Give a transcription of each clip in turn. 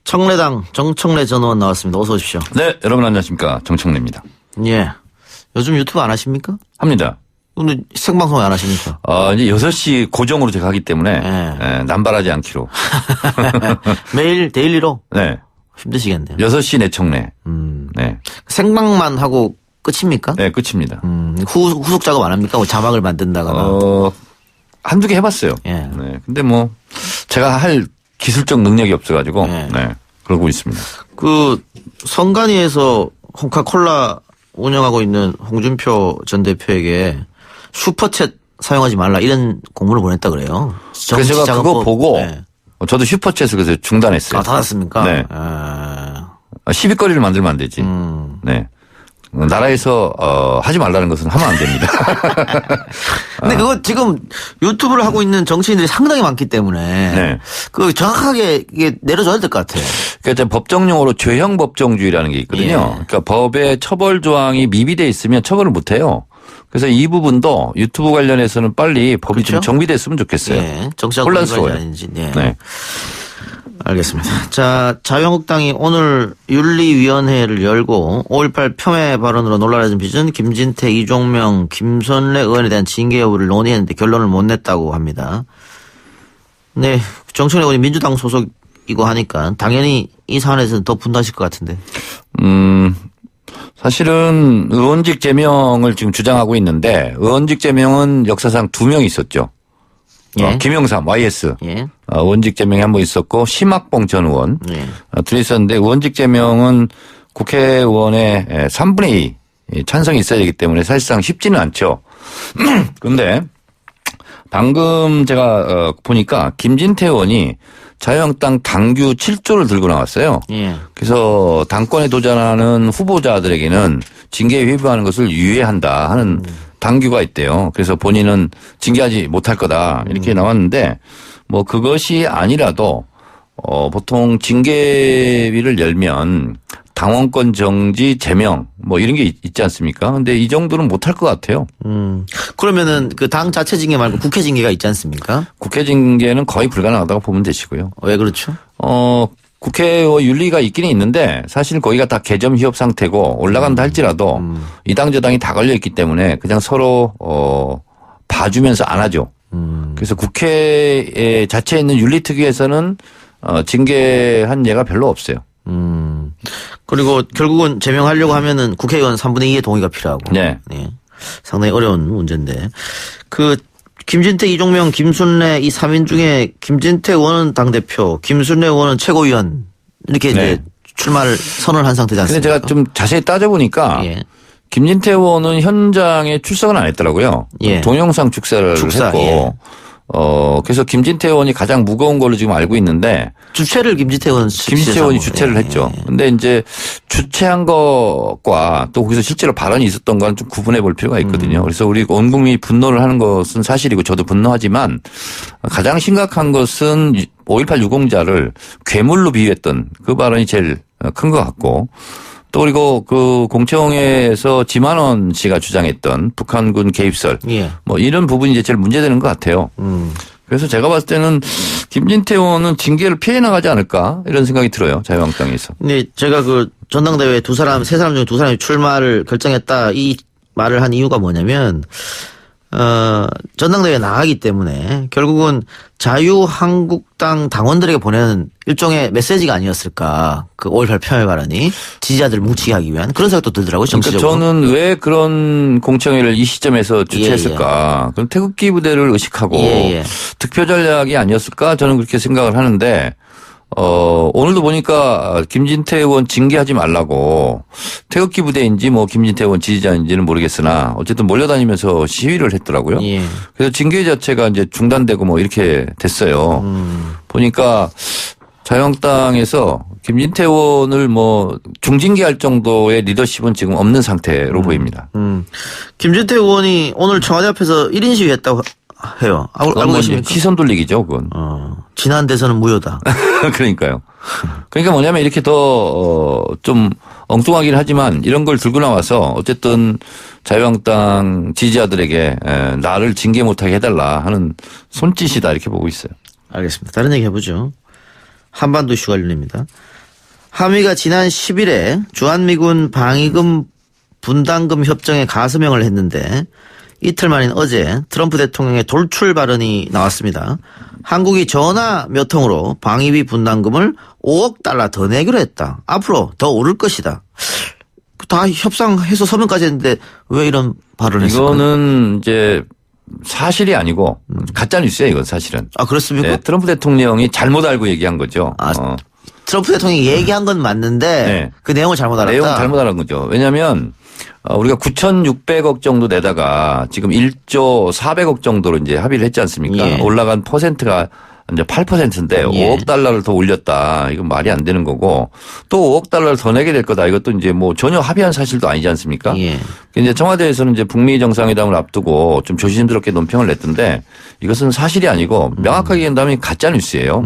청래당 정청래 전 의원 나왔습니다. 어서 오십시오. 네, 여러분 안녕하십니까. 정청래입니다. 예. 요즘 유튜브 안 하십니까? 합니다. 오늘 생방송 안 하십니까? 이제 6시 고정으로 제가 하기 때문에 예. 남발하지 않기로. 매일 데일리로? 네. 힘드시겠네요. 6시 내청래. 네. 생방만 하고 끝입니까? 네, 끝입니다. 후속 작업 안 합니까? 뭐 자막을 만든다거나. 한두 개 해봤어요. 예. 네. 근데 뭐 제가 할 기술적 능력이 없어가지고 예. 네. 그러고 있습니다. 그 성간이에서 홍카콜라 운영하고 있는 홍준표 전 대표에게 슈퍼챗 사용하지 말라 이런 공문을 보냈다 그래요. 그래서 제가 그거 보고 네. 저도 슈퍼챗을 그래서 중단했어요. 아, 닫았습니까? 네. 시비거리를 만들면 안 되지. 네. 나라에서 하지 말라는 것은 하면 안 됩니다. 근데 그거 지금 유튜브를 하고 있는 정치인들이 상당히 많기 때문에 네. 그 정확하게 이게 내려줘야 될 것 같아요. 그러니까 법정용어로 죄형 법정주의라는 게 있거든요. 예. 그러니까 법에 처벌 조항이 미비돼 있으면 처벌을 못 해요. 그래서 이 부분도 유튜브 관련해서는 빨리 법이 그렇죠? 좀 정비됐으면 좋겠어요. 예. 정치적 혼란스러워요. 아닌지. 네. 네. 알겠습니다. 자, 자유한국당이 오늘 윤리위원회를 열고 5.18 폄훼 발언으로 논란을 빚은 김진태, 이종명, 김선래 의원에 대한 징계 여부를 논의했는데 결론을 못 냈다고 합니다. 네, 정청래 의원이 민주당 소속이고 하니까 당연히 이 사안에서는 더 분노하실 것 같은데. 사실은 의원직 제명을 지금 주장하고 있는데 의원직 제명은 역사상 2명 있었죠. 예. 김영삼, YS. 예. 의원직 제명이 한 번 있었고 심학봉 전 의원. 예. 둘이 있었는데 의원직 제명은 국회의원의 3분의 2 찬성이 있어야 되기 때문에 사실상 쉽지는 않죠. 그런데 방금 제가 보니까 김진태 의원이 자유한국당 당규 7조를 들고 나왔어요. 예. 그래서 당권에 도전하는 후보자들에게는 징계에 위반하는 것을 유예한다 하는 당규가 있대요. 그래서 본인은 징계하지 못할 거다 이렇게 나왔는데 뭐 그것이 아니라도 보통 징계위를 열면 당원권 정지, 제명 뭐 이런 게 있지 않습니까? 근데 이 정도는 못할 것 같아요. 그러면은 그 당 자체 징계 말고 국회 징계가 있지 않습니까? 국회 징계는 거의 불가능하다고 보면 되시고요. 왜 그렇죠? 국회의 윤리가 있기는 있는데 사실 거기가 다 개점 휴업 상태고 올라간다 할지라도 이 당 저 당이 다 걸려 있기 때문에 그냥 서로 봐주면서 안 하죠. 그래서 국회 자체에 있는 윤리특위에서는 징계한 예가 별로 없어요. 그리고 결국은 제명하려고 하면은 국회의원 3분의 2의 동의가 필요하고. 네. 네. 상당히 어려운 문제인데. 그 김진태, 이종명, 김순례 이 3인 중에 김진태 의원은 당대표, 김순례 의원은 최고위원 이렇게 네. 이제 출마를 선언한 상태지 근데 않습니까? 제가 좀 자세히 따져보니까 예. 김진태 의원은 현장에 출석은 안 했더라고요. 예. 동영상 축사를 했고. 예. 그래서 김진태 의원이 가장 무거운 걸로 지금 알고 있는데 주최를 김진태 의원은 김진태 의원이 주최를 했죠. 근데 이제 주최한 것과 또 거기서 실제로 발언이 있었던 건 좀 구분해 볼 필요가 있거든요. 그래서 우리 온 국민이 분노를 하는 것은 사실이고 저도 분노하지만 가장 심각한 것은 5.18 유공자를 괴물로 비유했던 그 발언이 제일 큰 것 같고 또 그리고 그 공청회에서 지만원 씨가 주장했던 북한군 개입설 예. 뭐 이런 부분이 이제 제일 문제되는 것 같아요. 그래서 제가 봤을 때는 김진태 의원은 징계를 피해 나가지 않을까 이런 생각이 들어요. 자유한국당에서. 근데 제가 그 전당대회 세 사람 중에 2사람이 출마를 결정했다 이 말을 한 이유가 뭐냐면 전당대회에 나가기 때문에 결국은 자유한국당 당원들에게 보내는 일종의 메시지가 아니었을까. 그 5.18 폄훼 발언이 지지자들을 뭉치게 하기 위한 그런 생각도 들더라고요. 정치적으로. 그러니까 저는 왜 그런 공청회를 이 시점에서 주최했을까. 그럼 태극기 부대를 의식하고 득표 전략이 아니었을까 저는 그렇게 생각을 하는데 오늘도 보니까 김진태 의원 징계하지 말라고 태극기 부대인지 뭐 김진태 의원 지지자인지는 모르겠으나 어쨌든 몰려다니면서 시위를 했더라고요. 예. 그래서 징계 자체가 이제 중단되고 뭐 이렇게 됐어요. 보니까 자유한국당에서 김진태 의원을 뭐 중징계할 정도의 리더십은 지금 없는 상태로 보입니다. 김진태 의원이 오늘 청와대 앞에서 1인 시위했다고 해요. 알고 계십니까? 시선 돌리기죠, 그건. 지난 대선은 무효다. 그러니까요. 그러니까 뭐냐면 이렇게 더 좀 엉뚱하긴 하지만 이런 걸 들고 나와서 어쨌든 자유한국당 지지자들에게 나를 징계 못하게 해달라 하는 손짓이다 이렇게 보고 있어요. 알겠습니다. 다른 얘기 해보죠. 한반도 이슈 관련입니다. 함의가 지난 10일에 주한미군 방위금 분담금 협정에 가서명을 했는데 이틀 만인 어제 트럼프 대통령의 돌출 발언이 나왔습니다. 한국이 전화 몇 통으로 방위비 분담금을 5억 달러 더 내기로 했다. 앞으로 더 오를 것이다. 다 협상해서 서명까지 했는데 왜 이런 발언을 했을까요? 이거는 이제 사실이 아니고 가짜 뉴스예요. 이건 사실은. 아 그렇습니까? 네, 트럼프 대통령이 잘못 알고 얘기한 거죠. 트럼프 대통령이 얘기한 건 맞는데 네. 그 내용을 잘못 알았다. 내용을 잘못 알은 거죠. 왜냐하면 우리가 9,600억 정도 내다가 지금 1조 400억 정도로 이제 합의를 했지 않습니까? 예. 올라간 퍼센트가 이제 8%인데 예. 5억 달러를 더 올렸다. 이건 말이 안 되는 거고 또 5억 달러를 더 내게 될 거다. 이것도 이제 뭐 전혀 합의한 사실도 아니지 않습니까? 예. 이제 청와대에서는 이제 북미 정상회담을 앞두고 좀 조심스럽게 논평을 냈던데 이것은 사실이 아니고 명확하게 얘기한다면 가짜 뉴스예요.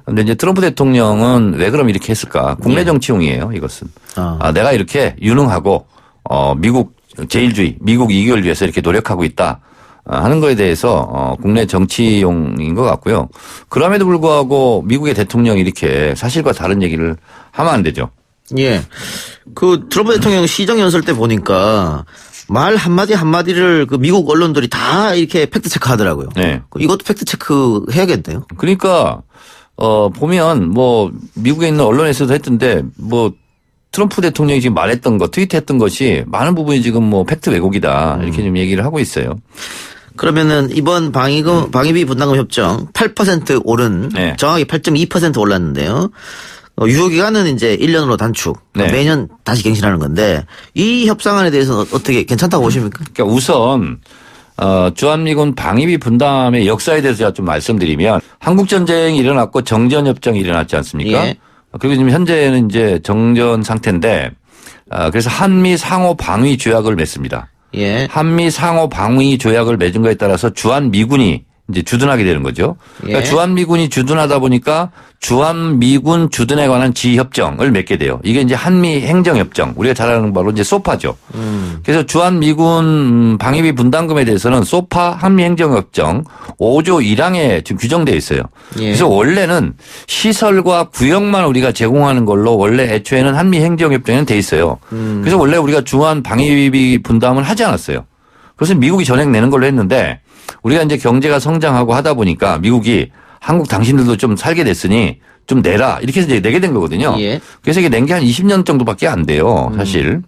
그런데 이제 트럼프 대통령은 왜 그럼 이렇게 했을까? 국내 정치용이에요. 이것은. 내가 이렇게 유능하고 미국 제일주의, 미국 이익을 위해서 이렇게 노력하고 있다. 하는 거에 대해서 국내 정치용인 것 같고요. 그럼에도 불구하고 미국의 대통령이 이렇게 사실과 다른 얘기를 하면 안 되죠. 예. 그 트럼프 대통령 시정 연설 때 보니까 말 한마디 한마디를 그 미국 언론들이 다 이렇게 팩트 체크 하더라고요. 네. 이것도 팩트 체크 해야겠네요. 그러니까 보면 뭐 미국에 있는 언론에서도 했던데 뭐 트럼프 대통령이 지금 말했던 거, 트윗했던 것이 많은 부분이 지금 뭐 팩트 왜곡이다 이렇게 좀 얘기를 하고 있어요. 그러면은 이번 방위비 분담금 협정 8% 오른 네. 정확히 8.2% 올랐는데요. 유효기간은 이제 1년으로 단축. 네. 매년 다시 갱신하는 건데 이 협상안에 대해서는 어떻게 괜찮다고 보십니까? 그러니까 우선 주한미군 방위비 분담의 역사에 대해서 제가 좀 말씀드리면 한국전쟁이 일어났고 정전협정이 일어났지 않습니까? 예. 그리고 지금 현재는 이제 정전 상태인데 그래서 한미 상호 방위 조약을 맺습니다. 예. 한미 상호 방위 조약을 맺은 거에 따라서 주한미군이 이제 주둔하게 되는 거죠. 그러니까 예. 주한미군이 주둔하다 보니까 주한미군 주둔에 관한 지휘협정을 맺게 돼요. 이게 이제 한미 행정협정. 우리가 잘 아는 바로 이제 소파죠. 그래서 주한미군 방위비 분담금에 대해서는 소파 한미 행정협정 5조 1항에 지금 규정되어 있어요. 예. 그래서 원래는 시설과 구역만 우리가 제공하는 걸로 원래 애초에는 한미 행정협정에는 돼 있어요. 그래서 원래 우리가 주한 방위비 분담을 하지 않았어요. 그래서 미국이 전액 내는 걸로 했는데 우리가 이제 경제가 성장하고 하다 보니까 미국이 한국 당신들도 좀 살게 됐으니 좀 내라 이렇게 해서 이제 내게 된 거거든요. 예. 그래서 이게 낸 게 한 20년 정도밖에 안 돼요, 사실.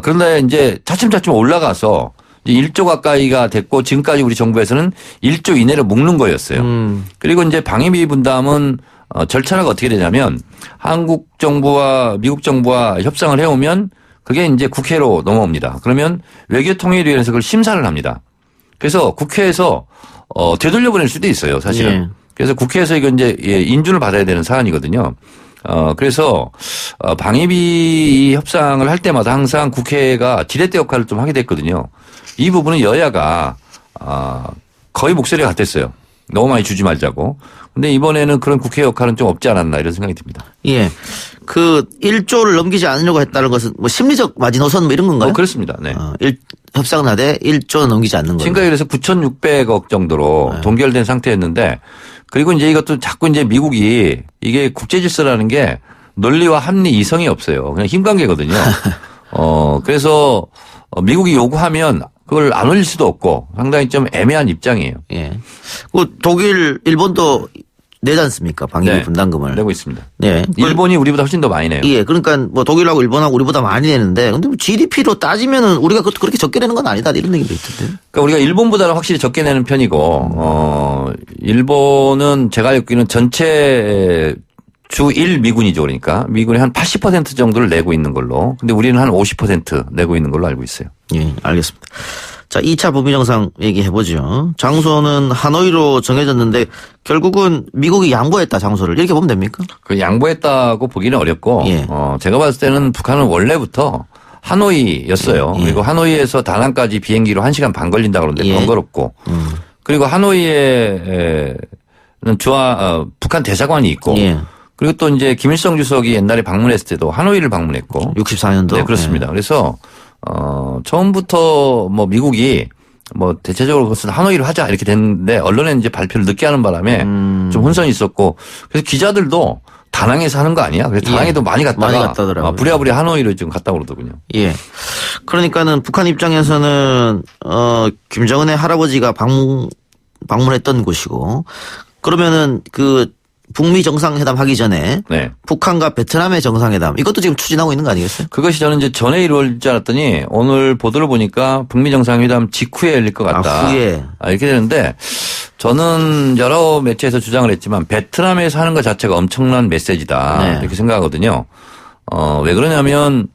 그런데 이제 차츰차츰 올라가서 이제 1조 가까이가 됐고 지금까지 우리 정부에서는 1조 이내로 묶는 거였어요. 그리고 이제 방위비 분담은 절차가 어떻게 되냐면 한국 정부와 미국 정부와 협상을 해오면 그게 이제 국회로 넘어옵니다. 그러면 외교통일위원회에서 그걸 심사를 합니다. 그래서 국회에서 되돌려보낼 수도 있어요, 사실은. 예. 그래서 국회에서 이건 이제 인준을 받아야 되는 사안이거든요. 그래서 방위비 협상을 할 때마다 항상 국회가 지렛대 역할을 좀 하게 됐거든요. 이 부분은 여야가 거의 목소리가 같았어요. 너무 많이 주지 말자고. 근데 이번에는 그런 국회 역할은 좀 없지 않았나 이런 생각이 듭니다. 예. 그 1조를 넘기지 않으려고 했다는 것은 뭐 심리적 마지노선 뭐 이런 건가요? 그렇습니다. 네. 협상은 하되 1조 넘기지 않는 거예요. 지금까지 그래서 9,600억 정도로 동결된 상태였는데 그리고 이제 이것도 자꾸 이제 미국이 이게 국제 질서라는 게 논리와 합리 이성이 없어요. 그냥 힘 관계거든요. 그래서 미국이 요구하면 그걸 안 올릴 수도 없고 상당히 좀 애매한 입장이에요. 예. 그 독일, 일본도 내지 않습니까? 방위비 네. 분담금을. 내고 있습니다. 네. 일본이 우리보다 훨씬 더 많이 내요. 예. 그러니까 뭐 독일하고 일본하고 우리보다 많이 내는데 근데 뭐 GDP로 따지면은 우리가 그것도 그렇게 적게 내는 건 아니다. 이런 얘기도 있던데. 그러니까 우리가 일본보다는 확실히 적게 내는 편이고 일본은 제가 알고 있기는 전체 주 1미군이죠. 그러니까 미군이 한 80% 정도를 내고 있는 걸로. 근데 우리는 한 50% 내고 있는 걸로 알고 있어요. 예, 알겠습니다. 자, 2차 북미 정상 얘기해보죠. 장소는 하노이로 정해졌는데 결국은 미국이 양보했다, 장소를. 이렇게 보면 됩니까? 그 양보했다고 보기는 어렵고 예. 제가 봤을 때는 북한은 원래부터 하노이였어요. 예. 그리고 하노이에서 다낭까지 비행기로 1시간 반 걸린다 그러는데 예. 번거롭고 그리고 하노이에는 북한 대사관이 있고 예. 그리고 또 이제 김일성 주석이 옛날에 방문했을 때도 하노이를 방문했고 64년도. 네, 그렇습니다. 그래서 처음부터 뭐 미국이 뭐 대체적으로 그것은 하노이로 하자 이렇게 됐는데 언론에 이제 발표를 늦게 하는 바람에 좀 혼선이 있었고 그래서 기자들도 다낭에서 하는 거 아니야? 그래서 다낭에도 많이 갔다더라고요. 부랴부랴 하노이로 지금 갔다 그러더군요. 예. 그러니까는 북한 입장에서는 김정은의 할아버지가 방문했던 곳이고 그러면은 그 북미 정상회담 하기 전에 네. 북한과 베트남의 정상회담 이것도 지금 추진하고 있는 거 아니겠어요? 그것이 저는 이제 전에 이루어질 줄 알았더니 오늘 보도를 보니까 북미 정상회담 직후에 열릴 것 같다. 후에. 이렇게 되는데 저는 여러 매체에서 주장을 했지만 베트남에서 하는 것 자체가 엄청난 메시지다. 네. 이렇게 생각하거든요. 왜 그러냐면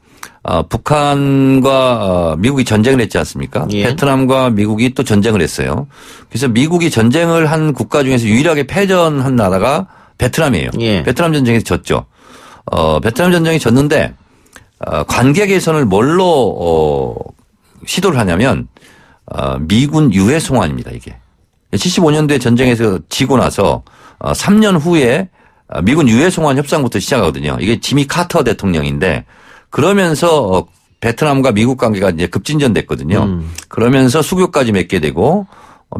북한과 미국이 전쟁을 했지 않습니까? 예. 베트남과 미국이 또 전쟁을 했어요. 그래서 미국이 전쟁을 한 국가 중에서 유일하게 패전한 나라가 베트남이에요. 예. 베트남 전쟁에서 졌죠. 베트남 전쟁이 졌는데 관계 개선을 뭘로 시도를 하냐면 미군 유해 송환입니다. 이게 75년도에 전쟁에서 지고 나서 3년 후에 미군 유해 송환 협상부터 시작하거든요. 이게 지미 카터 대통령인데 그러면서 베트남과 미국 관계가 이제 급진전됐거든요. 그러면서 수교까지 맺게 되고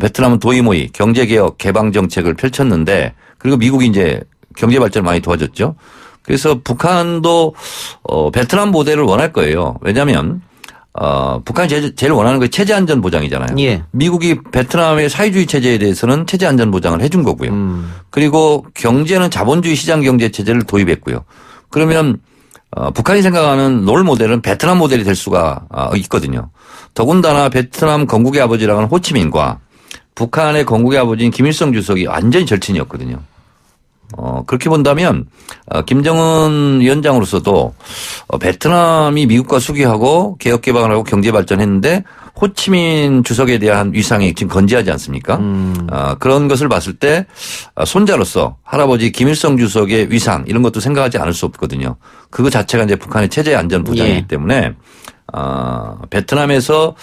베트남은 도이모이 경제개혁 개방 정책을 펼쳤는데 그리고 미국이 이제 경제 발전을 많이 도와줬죠. 그래서 북한도 베트남 모델을 원할 거예요. 왜냐하면 북한이 제일 원하는 게 체제 안전 보장이잖아요. 예. 미국이 베트남의 사회주의 체제에 대해서는 체제 안전 보장을 해준 거고요. 그리고 경제는 자본주의 시장 경제 체제를 도입했고요. 그러면 북한이 생각하는 롤 모델은 베트남 모델이 될 수가 있거든요. 더군다나 베트남 건국의 아버지라는 호치민과 북한의 건국의 아버지인 김일성 주석이 완전히 절친이었거든요. 그렇게 본다면 김정은 위원장으로서도 베트남이 미국과 수교하고 개혁 개방을 하고 경제 발전했는데 호치민 주석에 대한 위상이 지금 건재하지 않습니까? 그런 것을 봤을 때 손자로서 할아버지 김일성 주석의 위상 이런 것도 생각하지 않을 수 없거든요. 그거 자체가 이제 북한의 체제 안전 보장이기 예. 때문에 베트남에서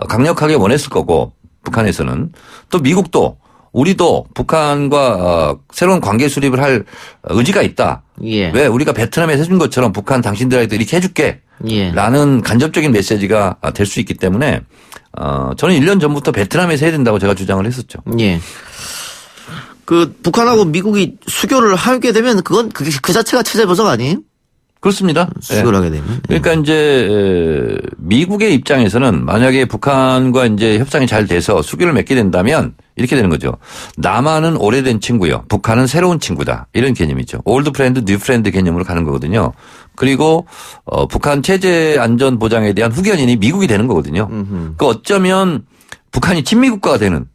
강력하게 원했을 거고 북한에서는 또 미국도 우리도 북한과 새로운 관계 수립을 할 의지가 있다. 예. 왜 우리가 베트남에서 해준 것처럼 북한 당신들한테 이렇게 해줄게. 예. 라는 간접적인 메시지가 될 수 있기 때문에 저는 1년 전부터 베트남에서 해야 된다고 제가 주장을 했었죠. 예. 그 북한하고 미국이 수교를 하게 되면 그건 그 자체가 체제 보장 아니에요? 그렇습니다. 수교를 하게 되면. 그러니까 이제 미국의 입장에서는 만약에 북한과 이제 협상이 잘 돼서 수교를 맺게 된다면 이렇게 되는 거죠. 남한은 오래된 친구요. 북한은 새로운 친구다. 이런 개념이죠. 올드 프렌드, 뉴 프렌드 개념으로 가는 거거든요. 그리고 북한 체제 안전 보장에 대한 후견인이 미국이 되는 거거든요. 그 어쩌면 북한이 친미국가가 되는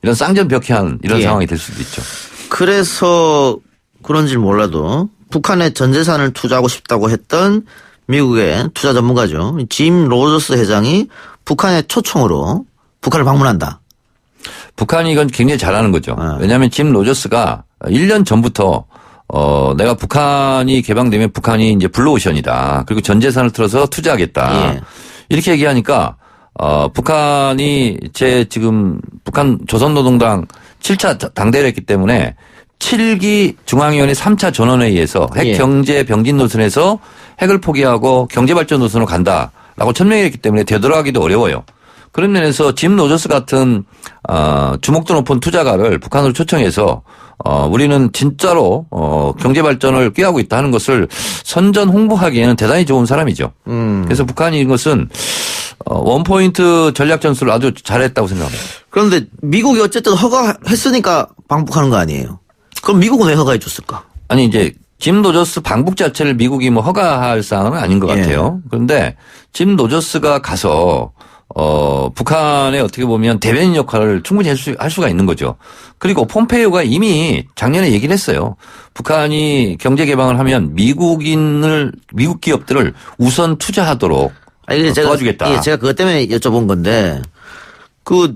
이런 쌍전벽해한 이런 예. 상황이 될 수도 있죠. 그래서 그런지 몰라도 북한의 전 재산을 투자하고 싶다고 했던 미국의 투자 전문가죠. 짐 로저스 회장이 북한의 초청으로 북한을 방문한다. 북한이 이건 굉장히 잘하는 거죠. 왜냐하면 짐 로저스가 1년 전부터 내가 북한이 개방되면 북한이 이제 블루오션이다. 그리고 전 재산을 틀어서 투자하겠다. 예. 이렇게 얘기하니까 북한이 지금 북한 조선노동당 7차 당대를 했기 때문에 7기 중앙위원회 3차 전원회의에서 핵 예. 경제 병진 노선에서 핵을 포기하고 경제 발전 노선으로 간다라고 천명했기 때문에 되돌아가기도 어려워요. 그런 면에서 짐 로저스 같은 주목도 높은 투자가를 북한으로 초청해서 우리는 진짜로 경제 발전을 꾀하고 있다 하는 것을 선전 홍보하기에는 대단히 좋은 사람이죠. 그래서 북한이 이것은 원포인트 전략 전술을 아주 잘했다고 생각합니다. 그런데 미국이 어쨌든 허가했으니까 방북하는 거 아니에요. 그럼 미국은 왜 허가해 줬을까? 아니 이제 짐 로저스 방북 자체를 미국이 뭐 허가할 사항은 아닌 것 예. 같아요. 그런데 짐 로저스가 가서 북한에 어떻게 보면 대변인 역할을 충분히 할 수가 있는 거죠. 그리고 폼페이오가 이미 작년에 얘기를 했어요. 북한이 경제 개방을 하면 미국 기업들을 우선 투자하도록 도와주겠다. 예, 제가 그것 때문에 여쭤본 건데 그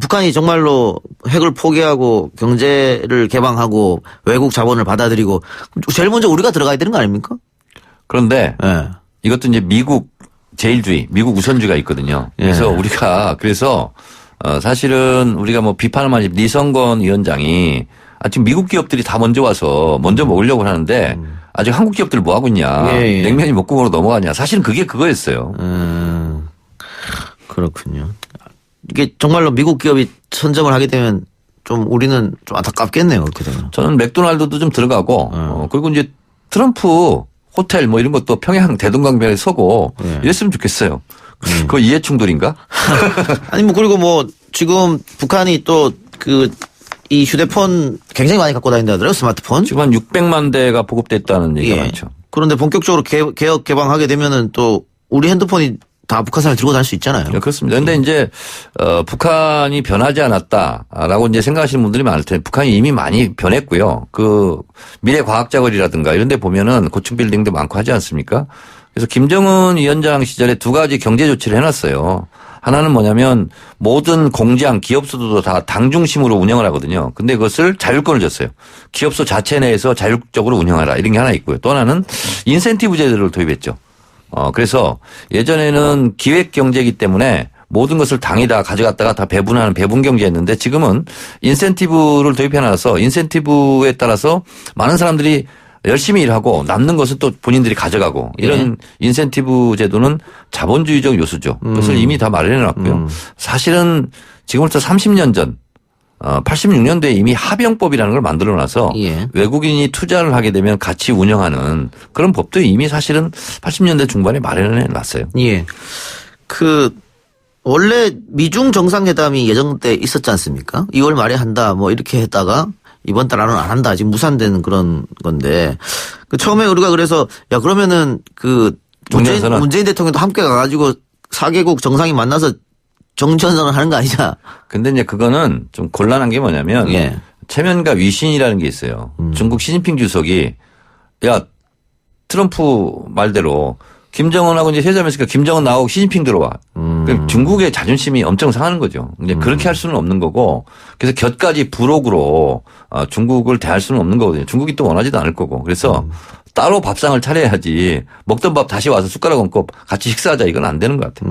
북한이 정말로 핵을 포기하고 경제를 개방하고 외국 자본을 받아들이고 제일 먼저 우리가 들어가야 되는 거 아닙니까? 그런데 예. 이것도 이제 미국 제일주의, 미국 우선주의가 있거든요. 그래서 예. 우리가 사실은 우리가 뭐 비판을 많이 리성건 위원장이 지금 미국 기업들이 다 먼저 와서 먼저 먹으려고 하는데 아직 한국 기업들 뭐 하고 있냐. 예. 냉면이 목구멍으로 넘어가냐. 사실은 그게 그거였어요. 그렇군요. 이게 정말로 미국 기업이 선점을 하게 되면 좀 우리는 좀 안타깝겠네요. 그렇게 되면. 저는 맥도날드도 좀 들어가고 그리고 이제 트럼프 호텔 뭐 이런 것도 평양 대동강변에 서고 이랬으면 좋겠어요. 그거 이해 충돌인가? 아니 뭐 그리고 뭐 지금 북한이 또 이 휴대폰 굉장히 많이 갖고 다닌다 하더라고요. 스마트폰. 지금 한 600만 대가 보급됐다는 얘기가 많죠. 그런데 본격적으로 개혁 개방하게 되면은 또 우리 핸드폰이 다 북한 사람이 들고 다닐 수 있잖아요. 네, 그렇습니다. 그런데 이제 북한이 변하지 않았다라고 이제 생각하시는 분들이 많을 텐데 북한이 이미 많이 변했고요. 그 미래 과학자거리라든가 이런 데 보면은 고층 빌딩도 많고 하지 않습니까? 그래서 김정은 위원장 시절에 두 가지 경제 조치를 해놨어요. 하나는 뭐냐면 모든 공장, 기업소도 다 당 중심으로 운영을 하거든요. 근데 그것을 자율권을 줬어요. 기업소 자체 내에서 자율적으로 운영하라 이런 게 하나 있고요. 또 하나는 인센티브 제도를 도입했죠. 그래서 예전에는 기획 경제이기 때문에 모든 것을 당이 다 가져갔다가 다 배분하는 배분 경제였는데 지금은 인센티브를 도입해놔서 인센티브에 따라서 많은 사람들이 열심히 일하고 남는 것은 또 본인들이 가져가고 이런 인센티브 제도는 자본주의적 요소죠. 그것을 이미 다 마련해 놨고요. 사실은 지금부터 30년 전 86년도에 이미 합병법이라는 걸 만들어 놔서 외국인이 투자를 하게 되면 같이 운영하는 그런 법도 이미 사실은 80년대 중반에 마련해 놨어요. 예. 원래 미중 정상회담이 예정 때 있었지 않습니까? 2월 말에 한다 뭐 이렇게 했다가 이번 달 안은 안 한다. 지금 무산되는 그런 건데. 처음에 우리가 그래서 야 그러면은 문재인 대통령도 함께 가가지고 4개국 정상이 만나서 정전선언을 하는 거 아니냐. 근데 이제 그거는 좀 곤란한 게 뭐냐면 체면과 위신이라는 게 있어요. 중국 시진핑 주석이 야 트럼프 말대로 김정은하고 이제 회담했으니까 김정은 나오고 시진핑 들어와. 중국의 자존심이 엄청 상하는 거죠. 이제 그렇게 할 수는 없는 거고 그래서 곁가지 부록으로 중국을 대할 수는 없는 거거든요. 중국이 또 원하지도 않을 거고. 그래서 따로 밥상을 차려야지 먹던 밥 다시 와서 숟가락 얹고 같이 식사하자 이건 안 되는 것 같아요.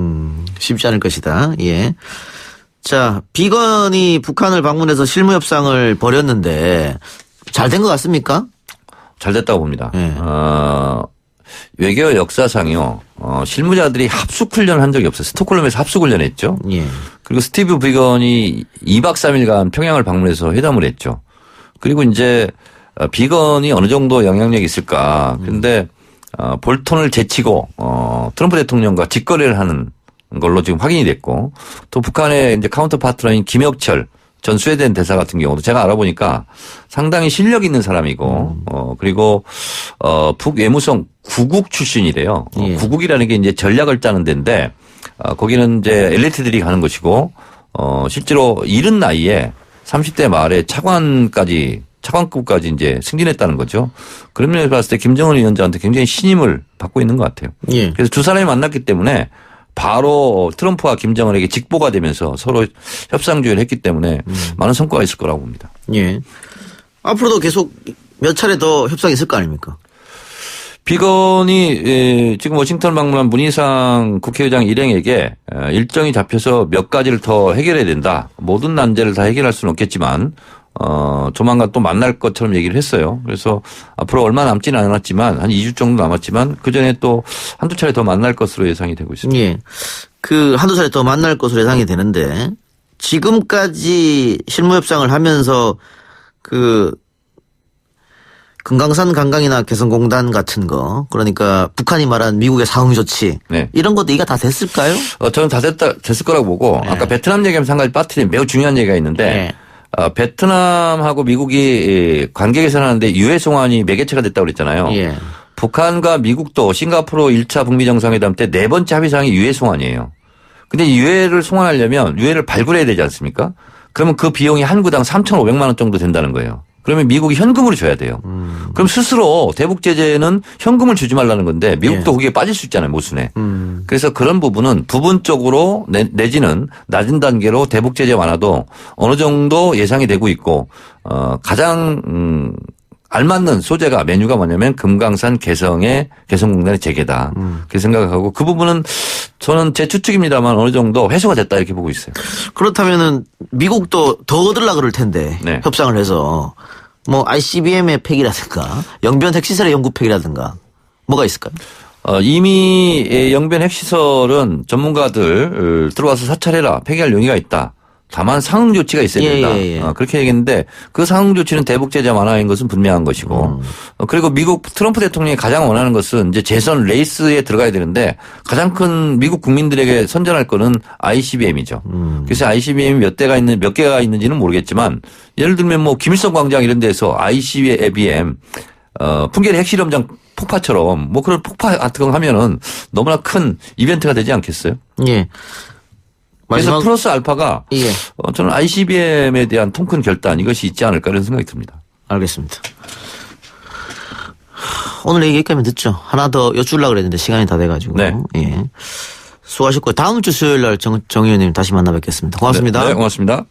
쉽지 않을 것이다. 예. 자, 비건이 북한을 방문해서 실무 협상을 벌였는데 잘 된 것 같습니까? 잘 됐다고 봅니다. 외교 역사상이요. 실무자들이 합숙훈련을 한 적이 없어요. 스톡홀름에서 합숙훈련했죠. 그리고 스티브 비건이 2박 3일간 평양을 방문해서 회담을 했죠. 그리고 이제 비건이 어느 정도 영향력이 있을까. 그런데 볼턴을 제치고 트럼프 대통령과 직거래를 하는 걸로 지금 확인이 됐고 또 북한의 이제 카운터 파트너인 김혁철 전 스웨덴 대사 같은 경우도 제가 알아보니까 상당히 실력 있는 사람이고 그리고 북외무성 구국 출신이래요. 구국이라는 게 이제 전략을 짜는 데인데 거기는 이제 엘리트들이 가는 것이고 실제로 이른 나이에 30대 말에 차관급까지 이제 승진했다는 거죠. 그런 면에서 봤을 때 김정은 위원장한테 굉장히 신임을 받고 있는 것 같아요. 그래서 두 사람이 만났기 때문에 바로 트럼프와 김정은에게 직보가 되면서 서로 협상 조율을 했기 때문에 많은 성과가 있을 거라고 봅니다. 예. 앞으로도 계속 몇 차례 더 협상이 있을 거 아닙니까? 비건이 지금 워싱턴 방문한 문희상 국회의장 일행에게 일정이 잡혀서 몇 가지를 더 해결해야 된다. 모든 난제를 다 해결할 수는 없겠지만 조만간 또 만날 것처럼 얘기를 했어요. 그래서 앞으로 얼마 남지는 않았지만 한 2주 정도 남았지만 그전에 또 한두 차례 더 만날 것으로 예상이 되고 있습니다. 예. 한두 차례 더 만날 것으로 예상이 되는데 지금까지 실무협상을 하면서 금강산 관광이나 개성공단 같은 거 그러니까 북한이 말한 미국의 상응 조치 이런 것도 이가 다 됐을까요? 저는 다 됐을 거라고 보고 아까 베트남 얘기하면서 한 가지 빠뜨린 매우 중요한 얘기가 있는데 베트남하고 미국이 관계 개선하는데 유해 송환이 매개체가 됐다고 그랬잖아요. 북한과 미국도 싱가포르 1차 북미 정상회담 때 네 번째 합의사항이 유해 송환이에요. 근데 유해를 송환하려면 유해를 발굴해야 되지 않습니까? 그러면 그 비용이 한 구당 3,500만 원 정도 된다는 거예요. 그러면 미국이 현금으로 줘야 돼요. 그럼 스스로 대북 제재는 현금을 주지 말라는 건데 미국도 거기에 빠질 수 있잖아요. 모순에. 그래서 그런 부분은 부분적으로 내지는 낮은 단계로 대북 제재 완화도 어느 정도 예상이 되고 있고 가장 알맞는 소재가 메뉴가 뭐냐면 금강산 개성공단의 재개다. 그렇게 생각하고 그 부분은 저는 제 추측입니다만 어느 정도 회수가 됐다 이렇게 보고 있어요. 그렇다면은 미국도 더 얻으려고 그럴 텐데 협상을 해서 뭐 ICBM의 폐기라든가 영변 핵시설의 연구 폐기라든가 뭐가 있을까요? 이미 영변 핵시설은 전문가들 들어와서 사찰해라. 폐기할 용의가 있다. 다만 상응 조치가 있어야 된다. 그렇게 얘기했는데 그 상응 조치는 대북 제재 완화인 것은 분명한 것이고 그리고 미국 트럼프 대통령이 가장 원하는 것은 이제 재선 레이스에 들어가야 되는데 가장 큰 미국 국민들에게 선전할 거는 ICBM이죠. 그래서 ICBM이 몇 개가 있는지는 모르겠지만 예를 들면 뭐 김일성 광장 이런 데서 ICBM 풍계리 핵실험장 폭파처럼 뭐 그런 폭파 같은 거 하면은 너무나 큰 이벤트가 되지 않겠어요? 예. 그래서 플러스 알파가 예. 저는 ICBM에 대한 통큰 결단 이것이 있지 않을까 이런 생각이 듭니다. 알겠습니다. 오늘 얘기 여기까지 듣죠. 하나 더 여쭈려고 그랬는데 시간이 다 돼가지고. 네. 예. 수고하셨고 다음 주 수요일 날 정 의원님 다시 만나 뵙겠습니다. 고맙습니다. 네, 고맙습니다.